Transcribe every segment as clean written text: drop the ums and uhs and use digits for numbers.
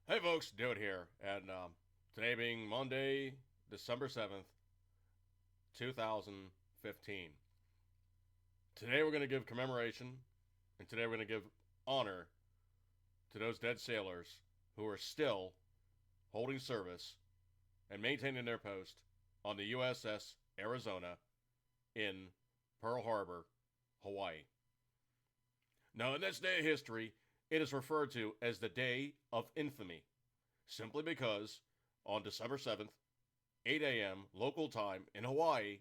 Hey folks, Dude here, and today being Monday, December 7th, 2015. Today we're going to give commemoration, and today we're going to give honor to those dead sailors who are still holding service and maintaining their post on the USS Arizona in Pearl Harbor, Hawaii. Now, in this day of history, it is referred to as the Day of Infamy, simply because on December 7th, 8 a.m. local time in Hawaii,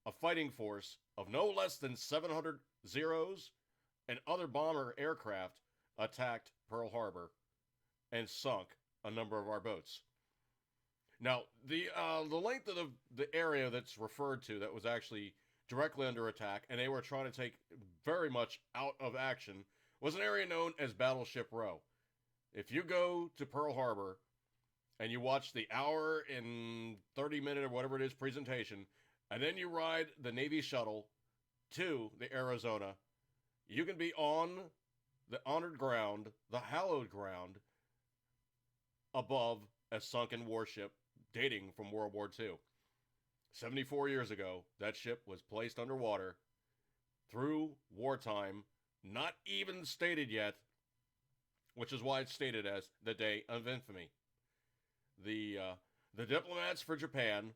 a fighting force of no less than 700 Zeros and other bomber aircraft attacked Pearl Harbor and sunk a number of our boats. Now, the length of the area that's referred to that was actually directly under attack, and they were trying to take very much out of action, was an area known as Battleship Row. If you go to Pearl Harbor and you watch the hour and 30-minute or whatever it is presentation, and then you ride the Navy shuttle to the Arizona, you can be on the honored ground, the hallowed ground, above a sunken warship dating from World War II. 74 years ago, that ship was placed underwater through wartime, not even stated yet, which is why it's stated as the Day of Infamy. The diplomats for Japan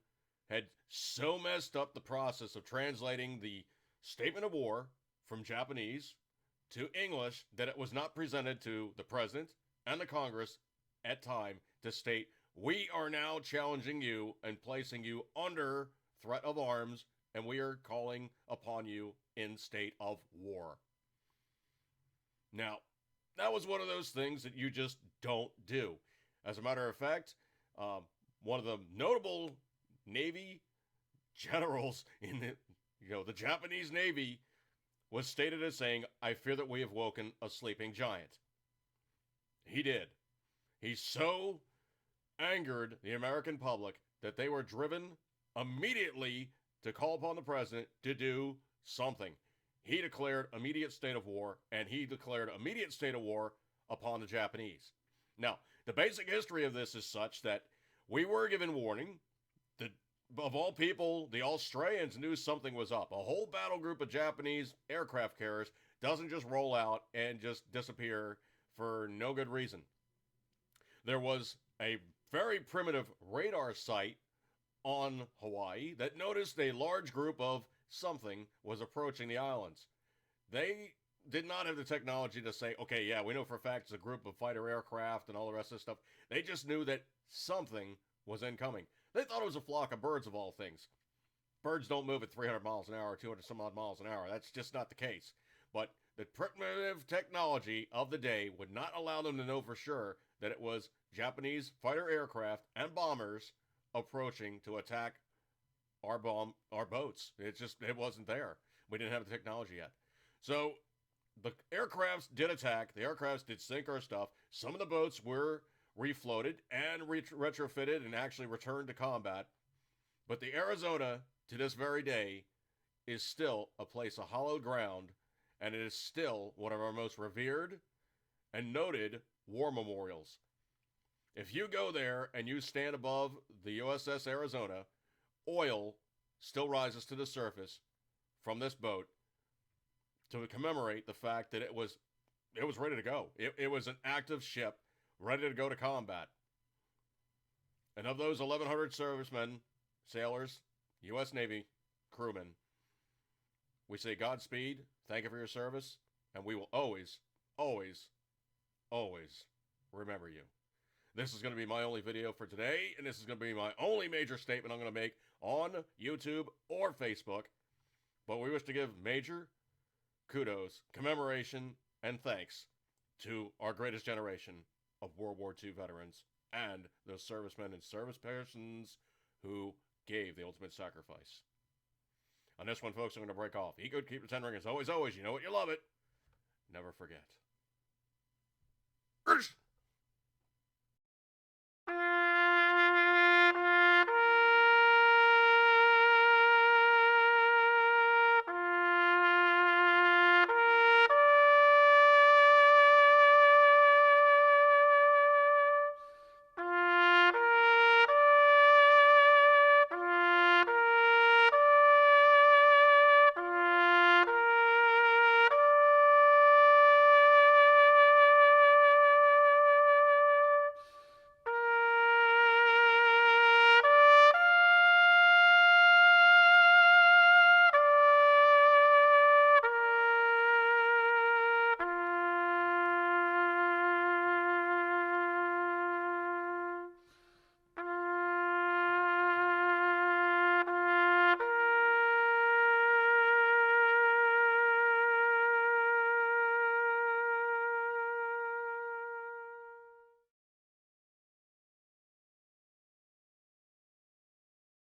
had so messed up the process of translating the statement of war from Japanese to English that it was not presented to the President and the Congress at time to state, we are now challenging you and placing you under threat of arms, and we are calling upon you in state of war. Now, that was one of those things that you just don't do. As a matter of fact, one of the notable Navy generals in the Japanese Navy was stated as saying, I fear that we have woken a sleeping giant. He did. He so angered the American public that they were driven immediately to call upon the president to do something. He declared immediate state of war, and he declared immediate state of war upon the Japanese. Now, the basic history of this is such that we were given warning. Of all people, the Australians knew something was up. A whole battle group of Japanese aircraft carriers doesn't just roll out and just disappear for no good reason. There was a very primitive radar site on Hawaii that noticed a large group of something was approaching the islands. They did not have the technology to say, okay, yeah, we know for a fact it's a group of fighter aircraft and all the rest of this stuff. They just knew that something was incoming. They thought it was a flock of birds of all things. Birds don't move at 300 miles an hour, 200 some odd miles an hour. That's just not the case. But the primitive technology of the day would not allow them to know for sure that it was Japanese fighter aircraft and bombers approaching to attack our boats. It wasn't there. We didn't have the technology yet. So the aircrafts did attack. The aircrafts did sink our stuff. Some of the boats were refloated and retrofitted and actually returned to combat. But the Arizona, to this very day, is still a place of hallowed ground, and it is still one of our most revered and noted war memorials. If you go there and you stand above the USS Arizona, oil still rises to the surface from this boat to commemorate the fact that it was ready to go. It was an active ship ready to go to combat. And of those 1,100 servicemen, sailors, U.S. Navy, crewmen, we say Godspeed, thank you for your service, and we will always, always, always remember you. This is going to be my only video for today, and this is going to be my only major statement I'm going to make on YouTube or Facebook. But we wish to give major kudos, commemoration, and thanks to our greatest generation of World War II veterans and those servicemen and service persons who gave the ultimate sacrifice. On this one, folks, I'm going to break off. Eat good, keep the 10 ring. As always, always, you know what, you love it. Never forget.